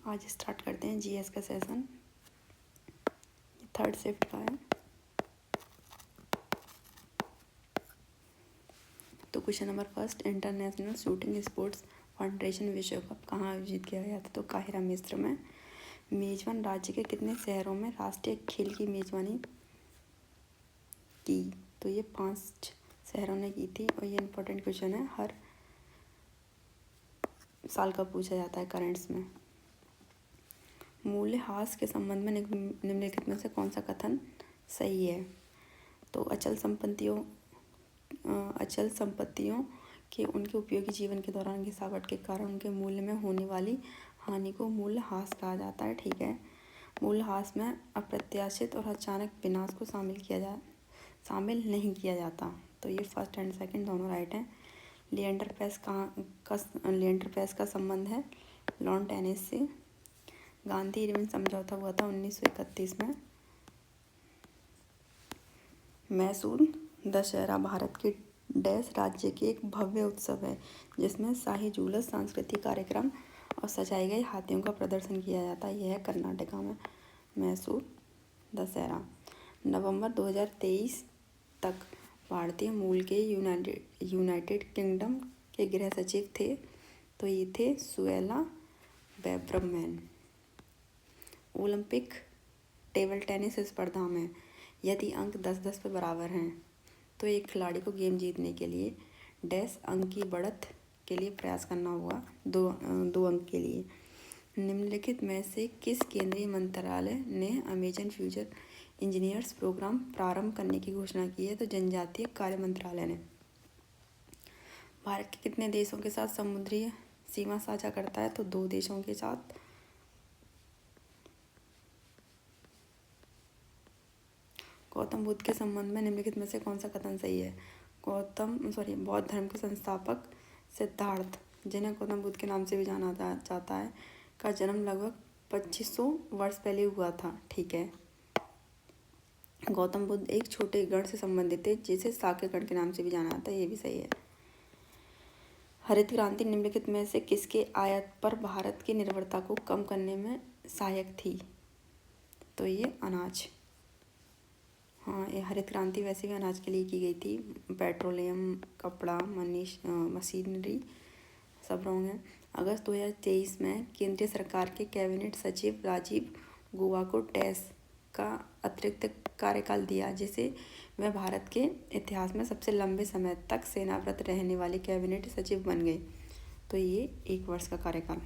आज स्टार्ट करते हैं जीएस का सेशन। थर्ड शिफ्ट का है। तो question number first, international shooting sports federation विश्व कप कहाँ आयोजित किया गया था? तो काहिरा मिस्र में। मेजबान राज्य के कितने शहरों में राष्ट्रीय खेल की मेजबानी की? तो ये 5 शहरों ने की थी। और ये इम्पोर्टेंट क्वेश्चन है, हर साल का पूछा जाता है करंट्स में। मूल्यह्रास के संबंध में निम्नलिखित में से कौन सा कथन सही है? तो अचल संपत्तियों के उनके उपयोगी जीवन के दौरान गिरावट के कारण उनके मूल्य में होने वाली हानि को मूल्यह्रास कहा जाता है। ठीक है। मूल्यह्रास में अप्रत्याशित और अचानक विनाश को शामिल नहीं किया जाता। तो ये फर्स्ट एंड सेकंड दोनों राइट हैं। लिएंडर पेस का संबंध है लॉन टेनिस से। गांधी इरविन समझौता हुआ था 1931 में। मैसूर दशहरा भारत के डैश राज्य के एक भव्य उत्सव है जिसमें शाही जुलूस, सांस्कृतिक कार्यक्रम और सजाए गए हाथियों का प्रदर्शन किया जाता है। यह है कर्नाटका में मैसूर दशहरा। नवंबर 2023 तक भारतीय मूल के यूनाइटेड किंगडम के गृह सचिव थे। तो ये थे सुएला बेब्रमैन। ओलंपिक टेबल टेनिस स्पर्धा में यदि अंक 10-10 पर बराबर हैं तो एक खिलाड़ी को गेम जीतने के लिए डैश अंक की बढ़त के लिए प्रयास करना होगा, 2 अंक के लिए। निम्नलिखित में से किस केंद्रीय मंत्रालय ने अमेजन फ्यूचर इंजीनियर्स प्रोग्राम प्रारंभ करने की घोषणा की है? तो जनजातीय कार्य मंत्रालय ने। भारत के कितने देशों के साथ समुद्री सीमा साझा करता है? तो 2 देशों के साथ। गौतम बुद्ध के संबंध में निम्नलिखित में से कौन सा कथन सही है? बौद्ध धर्म के संस्थापक सिद्धार्थ, जिन्हें गौतम बुद्ध के नाम से भी जाना जाता है, का जन्म लगभग 2500 वर्ष पहले हुआ था। ठीक है। गौतम बुद्ध एक छोटे गण से संबंधित थे जिसे साक्य गण के नाम से भी जाना जाता है। ये भी सही है। हरित क्रांति निम्नलिखित में से किसके आयात पर भारत की निर्भरता को कम करने में सहायक थी? तो ये अनाज। हाँ, ये हरित क्रांति वैसे भी अनाज के लिए की गई थी। पेट्रोलियम, कपड़ा, मशीनरी सब रॉन्ग है। अगस्त 2023 में केंद्रीय सरकार के कैबिनेट सचिव राजीव गौबा को डैश का अतिरिक्त कार्यकाल दिया, जिसे वह भारत के इतिहास में सबसे लंबे समय तक सेवारत रहने वाले कैबिनेट सचिव बन गए। तो ये 1 वर्ष का कार्यकाल।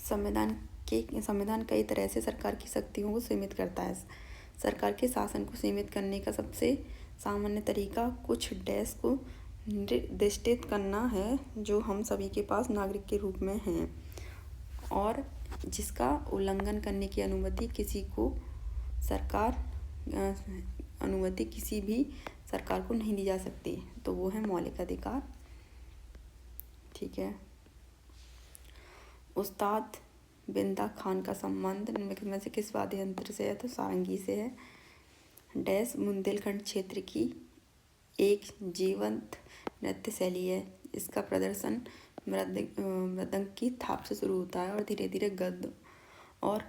संविधान कई तरह से सरकार की शक्तियों को सीमित करता है। सरकार के शासन को सीमित करने का सबसे सामान्य तरीका कुछ डैश को निर्दिष्ट करना है जो हम सभी के पास नागरिक के रूप में हैं और जिसका उल्लंघन करने की अनुमति किसी भी सरकार को नहीं दी जा सकती। तो वो है मौलिक अधिकार। ठीक है। उस्ताद बिंदा खान का संबंध निम्नलिखित में से किस वाद्य यंत्र से है? तो सारंगी से है। डैश बुंदेलखंड क्षेत्र की एक जीवंत नृत्य शैली है। इसका प्रदर्शन मृदंग की थाप से शुरू होता है और धीरे धीरे गद्य और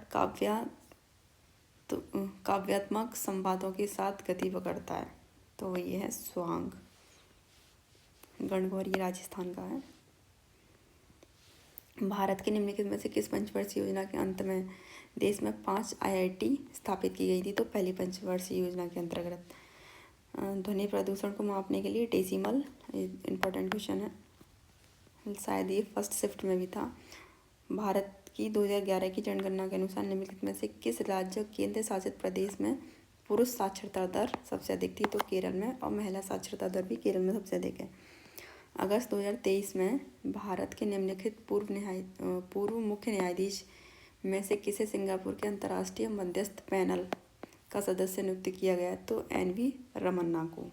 काव्यात्मक संवादों के साथ गति पकड़ता है। तो ये है स्वांग। गणगौर ये राजस्थान का है। भारत के निम्नलिखित में से किस पंचवर्षीय योजना के अंत में देश में 5 IIT स्थापित की गई थी? तो पहली पंचवर्षीय योजना के अंतर्गत। ध्वनि प्रदूषण को मापने के लिए डेसिमल इम्पोर्टेंट क्वेश्चन है, शायद ये फर्स्ट शिफ्ट में भी था। भारत की 2011 की जनगणना के अनुसार निम्नलिखित में से किस राज्य केंद्र शासित प्रदेश में पुरुष साक्षरता दर सबसे अधिक थी? तो केरल में। और महिला साक्षरता दर भी केरल में सबसे अधिक है। अगस्त 2023 में भारत के निम्नलिखित पूर्व मुख्य न्यायाधीश में से किसे सिंगापुर के अंतर्राष्ट्रीय मध्यस्थ पैनल का सदस्य नियुक्त किया गया? तो NV रमन्ना को।